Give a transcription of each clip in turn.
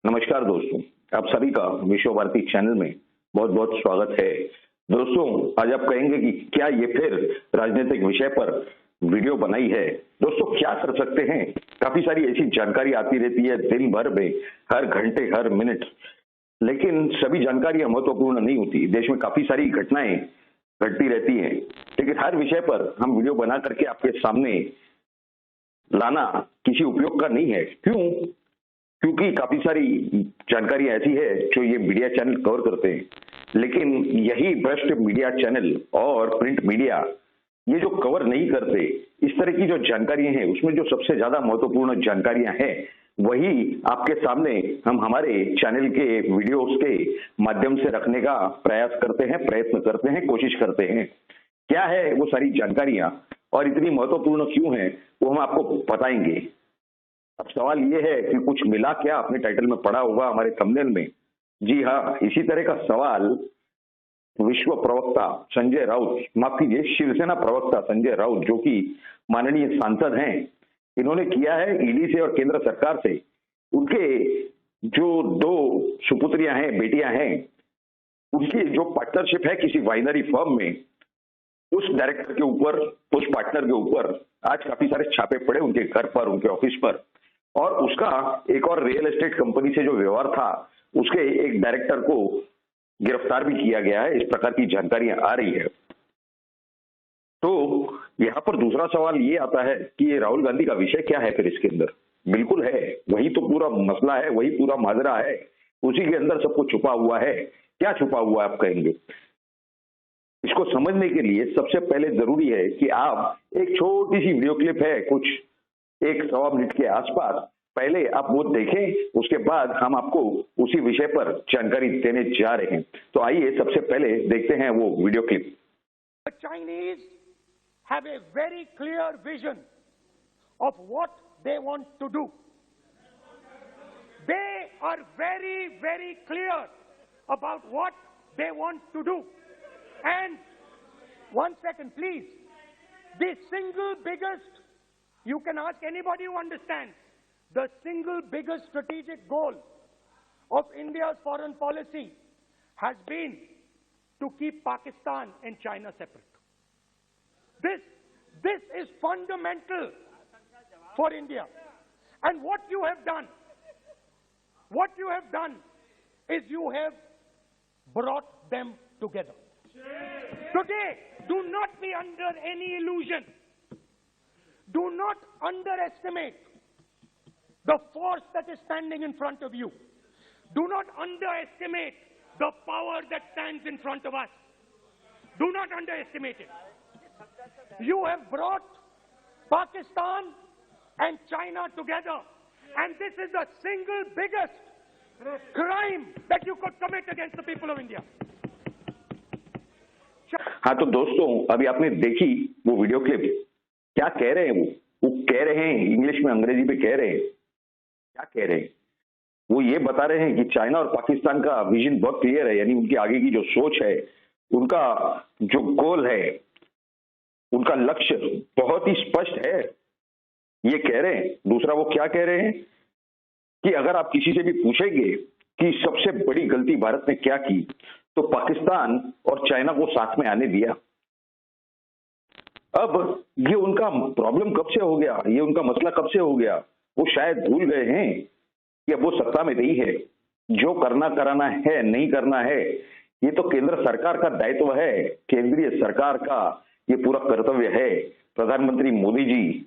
नमस्कार दोस्तों, आप सभी का विश्व भारती चैनल में बहुत बहुत स्वागत है। दोस्तों, आज आप कहेंगे कि क्या ये फिर राजनीतिक विषय पर वीडियो बनाई है। दोस्तों, क्या कर सकते हैं, काफी सारी ऐसी जानकारी आती रहती है दिन भर में, हर घंटे हर मिनट, लेकिन सभी जानकारियां महत्वपूर्ण नहीं होती। देश में काफी सारी घटनाएं घटती रहती हैं, लेकिन हर विषय पर हम वीडियो बना करके आपके सामने लाना किसी उपयोग का नहीं है। क्यों? क्योंकि काफी सारी जानकारी ऐसी है जो ये मीडिया चैनल कवर करते हैं, लेकिन यही भ्रष्ट मीडिया चैनल और प्रिंट मीडिया ये जो कवर नहीं करते, इस तरह की जो जानकारियां हैं उसमें जो सबसे ज्यादा महत्वपूर्ण जानकारियां हैं वही आपके सामने हम हमारे चैनल के वीडियोस के माध्यम से रखने का प्रयास करते हैं, प्रयत्न करते हैं, कोशिश करते हैं। क्या है वो सारी जानकारियां और इतनी महत्वपूर्ण क्यों है वो हम आपको बताएंगे। अब सवाल ये है कि कुछ मिला क्या, आपने टाइटल में पढ़ा होगा, हमारे थंबनेल में। जी हाँ, इसी तरह का सवाल विश्व प्रवक्ता संजय राउत, माफ कीजिए शिवसेना प्रवक्ता संजय राउत, जो कि माननीय सांसद हैं, इन्होंने किया है ईडी से और केंद्र सरकार से। उनके जो दो सुपुत्रियां हैं, बेटियां हैं, उनकी जो पार्टनरशिप है किसी वाइनरी फर्म में, उस डायरेक्टर के ऊपर, उस पार्टनर के ऊपर आज काफी सारे छापे पड़े उनके घर पर, उनके ऑफिस पर। और उसका एक और रियल एस्टेट कंपनी से जो व्यवहार था, उसके एक डायरेक्टर को गिरफ्तार भी किया गया है, इस प्रकार की जानकारियां आ रही है। तो यहाँ पर दूसरा सवाल ये आता है कि ये राहुल गांधी का विषय क्या है फिर इसके अंदर। बिल्कुल है, वही तो पूरा मसला है, वही पूरा माजरा है, उसी के अंदर सब कुछ छुपा हुआ है। क्या छुपा हुआ है आप कहेंगे। इसको समझने के लिए सबसे पहले जरूरी है कि आप एक छोटी सी वीडियो क्लिप है, कुछ 1-1.25 मिनट के आसपास, पहले आप वो देखें, उसके बाद हम आपको उसी विषय पर जानकारी देने जा रहे हैं। तो आइए सबसे पहले देखते हैं वो video clip. The Chinese have a very clear vision of what they want to do. They are very, very clear about what they want to do. And one second, please. The single biggest, you can ask anybody who understands, the single biggest strategic goal of India's foreign policy has been to keep Pakistan and China separate. This is fundamental for India. And what you have done is you have brought them together. Today, do not be under any illusion. Do not underestimate the force that is standing in front of you. Do not underestimate the power that stands in front of us. Do not underestimate it. You have brought Pakistan and China together, and this is the single biggest crime that you could commit against the people of India. हाँ, तो दोस्तों अभी आपने देखी वो video clip. क्या कह रहे हैं वो कह रहे हैं इंग्लिश में, अंग्रेजी में कह रहे हैं। क्या कह रहे हैं वो ये बता रहे हैं कि चाइना और पाकिस्तान का विजन बहुत क्लियर है, यानी उनकी आगे की जो सोच है, उनका जो गोल है, उनका लक्ष्य बहुत ही स्पष्ट है, ये कह रहे हैं। दूसरा वो क्या कह रहे हैं कि अगर आप किसी से भी पूछेंगे कि सबसे बड़ी गलती भारत ने क्या की, तो पाकिस्तान और चाइना को साथ में आने दिया। अब ये उनका प्रॉब्लम कब से हो गया, ये उनका मसला कब से हो गया, वो शायद भूल गए हैं कि अब वो सत्ता में नहीं है। जो करना कराना है, नहीं करना है, ये तो केंद्र सरकार का दायित्व है, केंद्रीय सरकार का ये पूरा कर्तव्य है। प्रधानमंत्री मोदी जी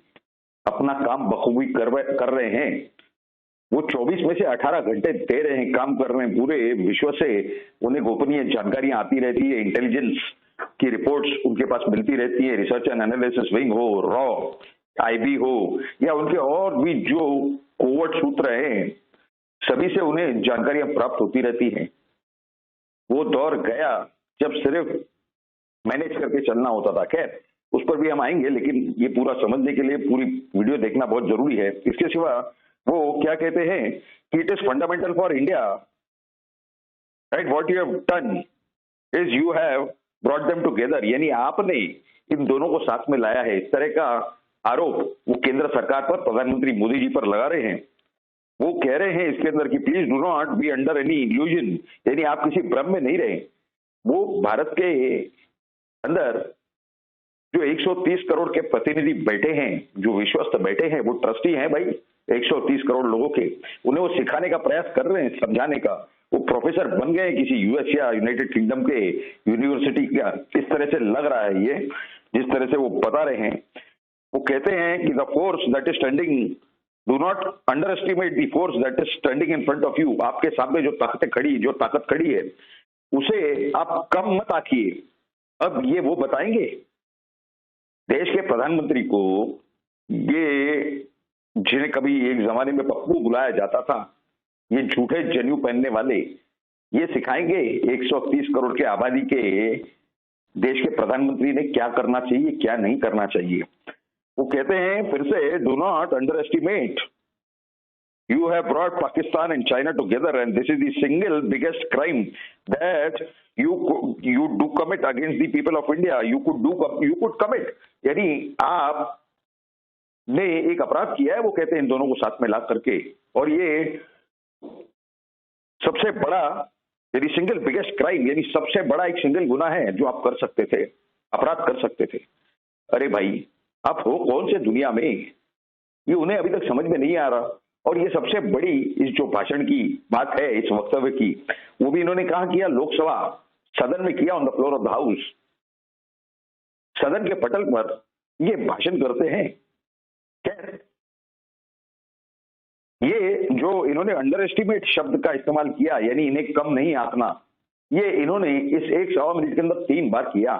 अपना काम बखूबी कर रहे हैं। वो 24 में से 18 घंटे दे रहे हैं, काम कर रहे हैं। पूरे विश्व से उन्हें गोपनीय जानकारियां आती रहती है, इंटेलिजेंस की रिपोर्ट्स उनके पास मिलती रहती है। रिसर्च एंड एनालिसिस विंग हो, रॉ, आईबी हो, या उनके और भी जो कोवर्ट सूत्र हैं, सभी से उन्हें जानकारियां प्राप्त होती रहती हैं। वो दौर गया जब सिर्फ मैनेज करके चलना होता था। खैर, उस पर भी हम आएंगे, लेकिन ये पूरा समझने के लिए पूरी वीडियो देखना बहुत जरूरी है। इसके सिवा वो क्या कहते हैं कि it is fundamental for India, right, what you have done is you have brought them together, यानी आपने इन दोनों को साथ में लाया है। इस तरह का आरोप वो केंद्र सरकार पर, प्रधानमंत्री मोदी जी पर लगा रहे हैं। वो कह रहे हैं इसके अंदर कि please do not be under any illusion, यानी आप किसी भ्रम में नहीं रहे। वो भारत के अंदर जो 130 करोड़ के प्रतिनिधि बैठे हैं, जो विश्वस्त बैठे हैं, वो ट्रस्टी हैं भाई 130 करोड़ लोगों के, उन्हें वो सिखाने का प्रयास कर रहे हैं, समझाने का। वो प्रोफेसर बन गए किसी यूएस या यूनाइटेड किंगडम के यूनिवर्सिटी का, इस तरह से लग रहा है ये, जिस तरह से वो बता रहे हैं। वो कहते हैं कि the force that is standing, do not under estimate the force that is standing in front of you. आपके सामने जो ताकत खड़ी है उसे आप कम मत आंकिए। अब ये वो बताएंगे देश के प्रधानमंत्री को, ये जिन्हें कभी एक जमाने में पप्पू बुलाया जाता था, ये झूठे जनेऊ पहनने वाले, ये सिखाएंगे 130 करोड़ के आबादी के देश के प्रधानमंत्री ने क्या करना चाहिए, क्या नहीं करना चाहिए। वो कहते हैं फिर से, do not under estimate, you have brought Pakistan and China together and this is the single biggest crime that you do commit against the people of India, you could commit, यानी आपने एक अपराध किया है, वो कहते हैं इन दोनों को साथ में ला करके, और ये सबसे बड़ा यानी सिंगल बिगेस्ट क्राइम, यानी सबसे बड़ा एक सिंगल गुनाह है जो आप कर सकते थे, अपराध कर सकते थे। अरे भाई आप हो कौन से दुनिया में, ये उन्हें अभी तक समझ में नहीं आ रहा। और ये सबसे बड़ी इस जो भाषण की बात है, इस वक्तव्य की, वो भी इन्होंने कहा किया लोकसभा सदन में किया, on the floor of the house, सदन के पटल पर ये भाषण करते हैं। ये जो इन्होंने अंडर एस्टिमेट शब्द का इस्तेमाल किया, यानी इन्हें कम नहीं आंकना, ये इन्होंने इस 1.25 मिनट के अंदर 3 बार किया।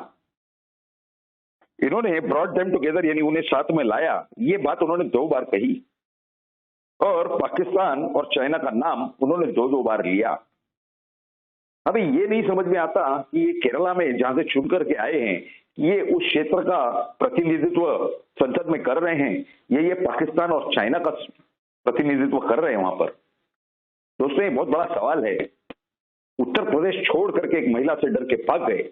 इन्होंने ब्रॉट देम टुगेदर, यानी उन्हें साथ में लाया, ये बात उन्होंने 2 बार कही, और पाकिस्तान और चाइना का नाम उन्होंने 2 बार लिया। अभी ये नहीं समझ में आता कि ये केरला में जहां से चुन करके आए हैं, ये उस क्षेत्र का प्रतिनिधित्व संसद में कर रहे हैं, ये पाकिस्तान और चाइना का प्रतिनिधित्व कर रहे हैं वहां पर। दोस्तों ये बहुत बड़ा सवाल है। उत्तर प्रदेश छोड़ करके एक महिला से डर के भाग गए,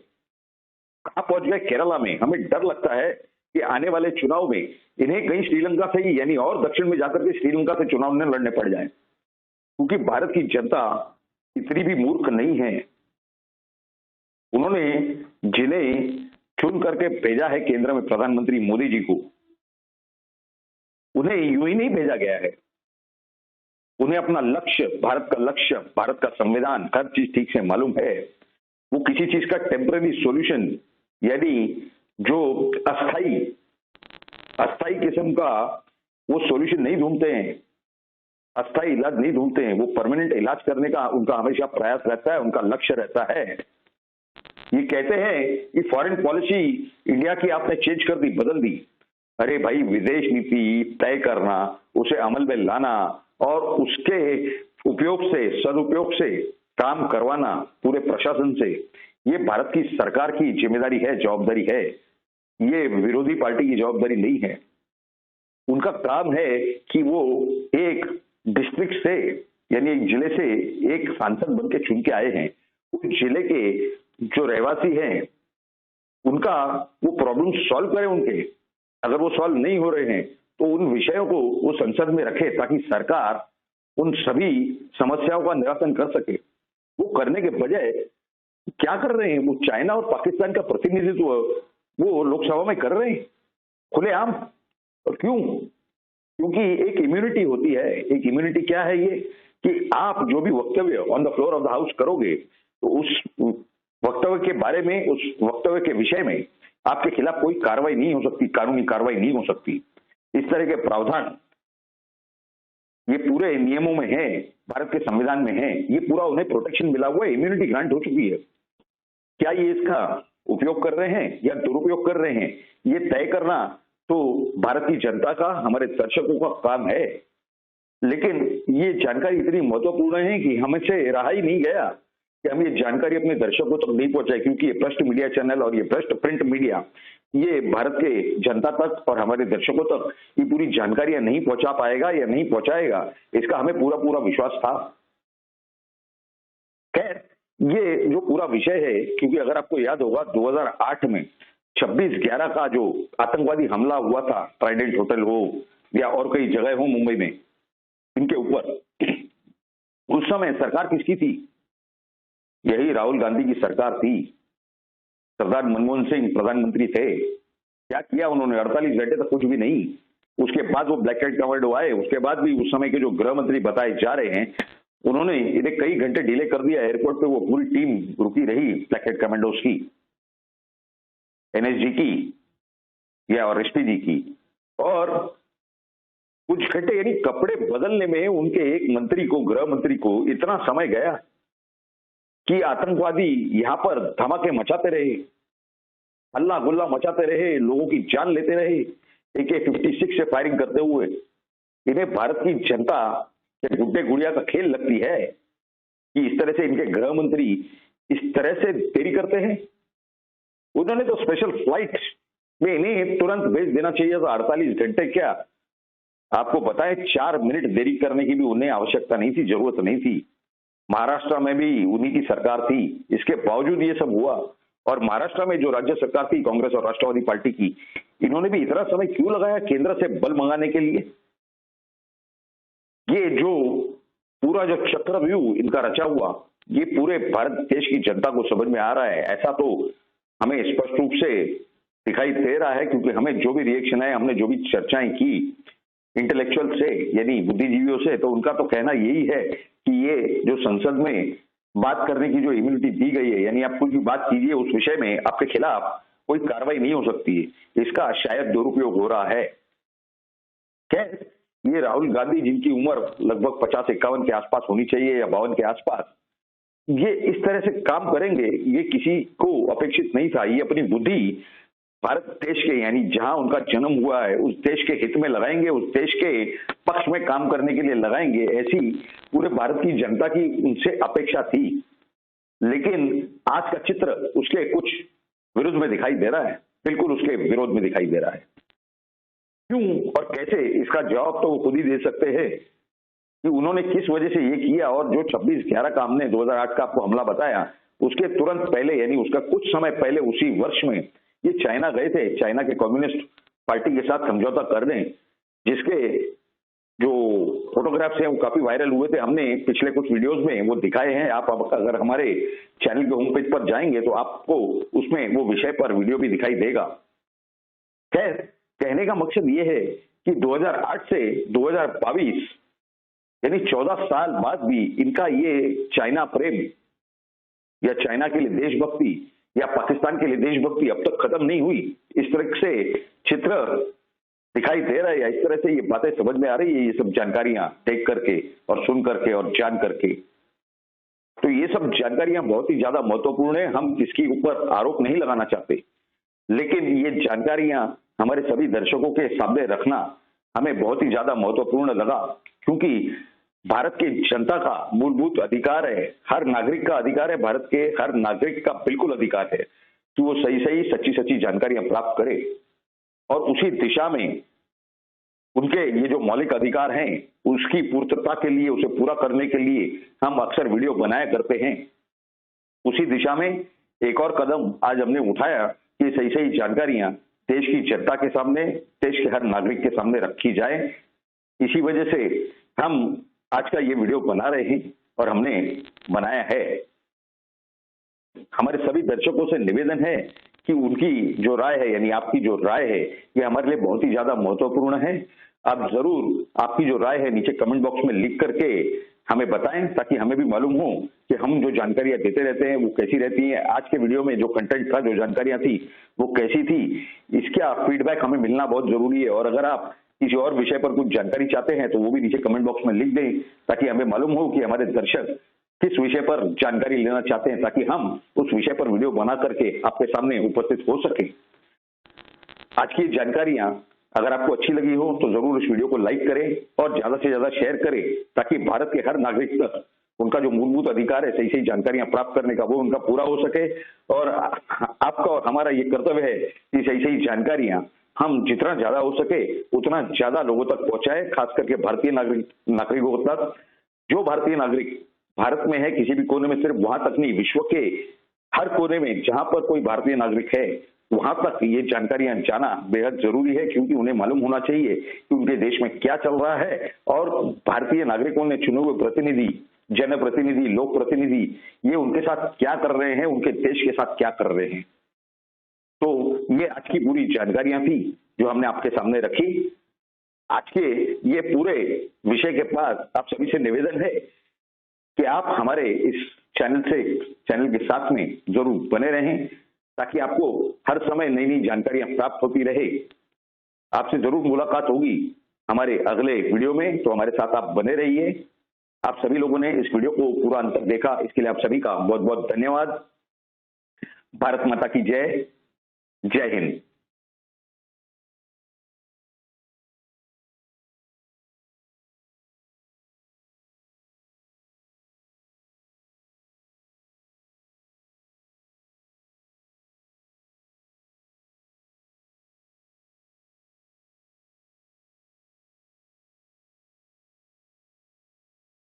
कहां पहुंच गए? केरला में। हमें डर लगता है कि आने वाले चुनाव में इन्हें कहीं श्रीलंका से ही, यानी और दक्षिण में जाकर के श्रीलंका से चुनाव न लड़ने पड़ जाए, क्योंकि भारत की जनता इतनी भी मूर्ख नहीं है। उन्होंने जिन्हें चुन करके भेजा है केंद्र में प्रधानमंत्री मोदी जी को, उन्हें यूं ही नहीं भेजा गया है। उन्हें अपना लक्ष्य, भारत का लक्ष्य, भारत का संविधान, हर चीज ठीक से मालूम है। वो किसी चीज का टेम्पररी सॉल्यूशन, यानी जो अस्थाई किस्म का वो सॉल्यूशन नहीं ढूंढते हैं, अस्थाई इलाज नहीं ढूंढते हैं। वो परमानेंट इलाज करने का उनका हमेशा प्रयास रहता है, उनका लक्ष्य रहता है। ये कहते हैं कि फॉरेन पॉलिसी इंडिया की आपने चेंज कर दी, बदल दी। अरे भाई, विदेश नीति तय करना, उसे अमल में लाना और उसके उपयोग से, सदुपयोग से काम करवाना पूरे प्रशासन से, ये भारत की सरकार की जिम्मेदारी है, जवाबदारी है। ये विरोधी पार्टी की जवाबदारी नहीं है। उनका काम है कि वो एक डिस्ट्रिक्ट से, यानी एक जिले से एक सांसद बन के चुन के आए हैं, उस जिले के जो रहवासी हैं उनका वो प्रॉब्लम सॉल्व करें उनके। अगर वो सॉल्व नहीं हो रहे हैं तो उन विषयों को वो संसद में रखे, ताकि सरकार उन सभी समस्याओं का निराकरण कर सके। वो करने के बजाय क्या कर रहे हैं, वो चाइना और पाकिस्तान का प्रतिनिधित्व वो लोकसभा में कर रहे हैं खुलेआम। और क्यों? क्योंकि एक इम्यूनिटी होती है। एक इम्यूनिटी क्या है ये, कि आप जो भी वक्तव्य on the floor of the house करोगे, तो उस वक्तव्य के बारे में, उस वक्तव्य के विषय में आपके खिलाफ कोई कार्रवाई नहीं हो सकती, कानूनी कार्रवाई नहीं हो सकती। इस तरह के प्रावधान ये पूरे नियमों में है, भारत के संविधान में है। ये पूरा उन्हें प्रोटेक्शन मिला हुआ है, इम्यूनिटी ग्रांट हो चुकी है। क्या ये इसका उपयोग कर रहे हैं या दुरुपयोग कर रहे हैं, ये तय करना तो भारत की जनता का, हमारे दर्शकों का काम है। लेकिन ये जानकारी इतनी महत्वपूर्ण है कि हमसे रहा ही नहीं गया कि हम ये जानकारी अपने दर्शकों तक नहीं पहुंचाए, क्योंकि ये भ्रष्ट मीडिया चैनल और ये भ्रष्ट प्रिंट मीडिया ये भारत के जनता तक और हमारे दर्शकों तक ये पूरी जानकारियां नहीं पहुंचा पाएगा या नहीं पहुंचाएगा, इसका हमें पूरा पूरा विश्वास था। खैर, ये जो पूरा विषय है, क्योंकि अगर आपको याद होगा 2008 में 26/11 का जो आतंकवादी हमला हुआ था, ट्राइडेंट होटल हो या और कई जगह हो मुंबई में, इनके ऊपर। उस समय सरकार किसकी थी? यही राहुल गांधी की सरकार थी। सरदार मनमोहन सिंह प्रधानमंत्री थे। क्या किया उन्होंने? 48 घंटे तक कुछ भी नहीं। उसके बाद वो ब्लैक कैट कमांडो आए, उसके बाद भी उस समय के जो गृह मंत्री बताए जा रहे हैं, उन्होंने इन्हें कई घंटे डिले कर दिया एयरपोर्ट पे। वो पूरी टीम रुकी रही ब्लैक कैट कमांडोज की, एनएसजी की या और एसपीजी की। और कुछ घंटे यानी कपड़े बदलने में उनके एक मंत्री को, गृह मंत्री को इतना समय गया कि आतंकवादी यहां पर धमाके मचाते रहे, हल्ला गुल्ला मचाते रहे, लोगों की जान लेते रहे AK-56 से फायरिंग करते हुए। इन्हें भारत की जनता के गुड्डे गुड़िया का खेल लगती है कि इस तरह से इनके गृह मंत्री इस तरह से देरी करते हैं। उन्होंने तो स्पेशल फ्लाइट में इन्हें तुरंत भेज देना चाहिए था। 48 घंटे क्या, आपको पता है 4 मिनट देरी करने की भी उन्हें आवश्यकता नहीं थी, जरूरत नहीं थी। महाराष्ट्र में भी उन्हीं की सरकार थी, इसके बावजूद ये सब हुआ। और महाराष्ट्र में जो राज्य सरकार थी कांग्रेस और राष्ट्रवादी पार्टी की, इन्होंने भी इतना समय क्यों लगाया केंद्र से बल मंगाने के लिए? ये जो पूरा जो चक्रव्यूह इनका रचा हुआ, ये पूरे भारत देश की जनता को समझ में आ रहा है। ऐसा तो हमें स्पष्ट रूप से दिखाई दे रहा है, क्योंकि हमें जो भी रिएक्शन है, हमने जो भी चर्चाएं की इंटेलेक्चुअल से यानी बुद्धिजीवियों से, तो उनका तो कहना यही है कि ये जो संसद में बात करने की जो इम्यूनिटी दी गई है, यानी आप कुछ भी बात कीजिए उस विषय में, आपके खिलाफ कोई कार्रवाई नहीं हो सकती है। इसका शायद दुरुपयोग हो रहा है। खैर, ये राहुल गांधी जिनकी उम्र लगभग 50-51 के आसपास होनी चाहिए या 52 के आसपास, ये इस तरह से काम करेंगे, ये किसी को अपेक्षित नहीं था। ये अपनी बुद्धि भारत देश के यानी जहां उनका जन्म हुआ है उस देश के हित में लगाएंगे, उस देश के पक्ष में काम करने के लिए लगाएंगे, ऐसी पूरे भारत की जनता की उनसे अपेक्षा थी। लेकिन आज का चित्र उसके कुछ विरुद्ध में दिखाई दे रहा है, बिल्कुल उसके विरोध में दिखाई दे रहा है। क्यों और कैसे, इसका जवाब तो वो खुद ही दे सकते हैं कि उन्होंने किस वजह से ये किया। और जो 26/11 का हमने 2008 का आपको हमला बताया, उसके तुरंत पहले यानी उसका कुछ समय पहले उसी वर्ष में ये चाइना गए थे, चाइना के कम्युनिस्ट पार्टी के साथ समझौता करने, जिसके जो फोटोग्राफ्स हैं वो काफी वायरल हुए थे। हमने पिछले कुछ वीडियोस में वो दिखाए हैं। आप अगर हमारे चैनल के होम पेज पर जाएंगे तो आपको उसमें वो विषय पर वीडियो भी दिखाई देगा। खैर, कहने का मकसद ये है कि 2008 से 2022 यानी 14 साल बाद भी इनका ये चाइना प्रेम या चाइना के लिए देशभक्ति या पाकिस्तान के लिए देशभक्ति अब तक खत्म नहीं हुई। इस तरह से चित्र दिखाई दे रहा है या इस तरह से ये बातें समझ में आ रही है, ये सब जानकारियां देख करके और सुन करके और जान करके। तो ये सब जानकारियां बहुत ही ज्यादा महत्वपूर्ण है। हम इसके ऊपर आरोप नहीं लगाना चाहते, लेकिन ये जानकारियां हमारे सभी दर्शकों के सामने रखना हमें बहुत ही ज्यादा महत्वपूर्ण लगा, क्योंकि भारत की जनता का मूलभूत अधिकार है, हर नागरिक का अधिकार है, भारत के हर नागरिक का बिल्कुल अधिकार है कि वो सही सही सच्ची सच्ची जानकारियां प्राप्त करे। और उसी दिशा में उनके ये जो मौलिक अधिकार हैं उसकी पूर्तता के लिए, उसे पूरा करने के लिए हम अक्सर वीडियो बनाया करते हैं। उसी दिशा में एक और कदम आज हमने उठाया कि सही सही जानकारियां देश की जनता के सामने, देश के हर नागरिक के सामने रखी जाए। इसी वजह से हम आज का ये वीडियो बना रहे हैं और हमने बनाया है। हमारे सभी दर्शकों से निवेदन है कि उनकी जो राय है यानी आपकी जो राय है ये हमारे लिए बहुत ही ज्यादा महत्वपूर्ण है। आप जरूर आपकी जो राय है नीचे कमेंट बॉक्स में लिख करके हमें बताएं, ताकि हमें भी मालूम हो कि हम जो जानकारियां देते रहते हैं वो कैसी रहती हैं। आज के वीडियो में जो कंटेंट था, जो जानकारियां थी वो कैसी थी, इसका फीडबैक हमें मिलना बहुत जरूरी है। और अगर आप किसी और विषय पर कुछ जानकारी चाहते हैं तो वो भी नीचे कमेंट बॉक्स में लिख दें, ताकि हमें मालूम हो कि हमारे दर्शक किस विषय पर जानकारी लेना चाहते हैं, ताकि हम उस विषय पर वीडियो बना करके आपके सामने उपस्थित हो सके। आज की जानकारियां अगर आपको अच्छी लगी हो तो जरूर इस वीडियो को लाइक करें और ज्यादा से ज्यादा शेयर करें, ताकि भारत के हर नागरिक तक उनका जो मूलभूत अधिकार है सही सही जानकारियां प्राप्त करने का, वो उनका पूरा हो सके। और आपका और हमारा ये कर्तव्य है कि सही सही जानकारियां हम जितना ज्यादा हो सके उतना ज्यादा लोगों तक पहुंचाए, खास करके भारतीय नागरिकों तक। जो भारतीय नागरिक भारत में है, किसी भी कोने में, सिर्फ वहां तक नहीं, विश्व के हर कोने में जहां पर कोई भारतीय नागरिक है वहां तक ये जानकारियां जाना बेहद जरूरी है, क्योंकि उन्हें मालूम होना चाहिए कि उनके देश में क्या चल रहा है और भारतीय नागरिकों ने चुने हुए प्रतिनिधि, जनप्रतिनिधि, लोक प्रतिनिधि ये उनके साथ क्या कर रहे हैं, उनके देश के साथ क्या कर रहे हैं। तो ये आज की पूरी जानकारियां थी जो हमने आपके सामने रखी। आज के ये पूरे विषय के बाद आप सभी से निवेदन है कि आप हमारे इस चैनल के साथ में जरूर बने रहें, ताकि आपको हर समय नई नई जानकारियां प्राप्त होती रहे। आपसे जरूर मुलाकात होगी हमारे अगले वीडियो में, तो हमारे साथ आप बने रहिए। आप सभी लोगों ने इस वीडियो को पूरा अंत तक देखा, इसके लिए आप सभी का बहुत बहुत धन्यवाद। भारत माता की जय। जय हिंद।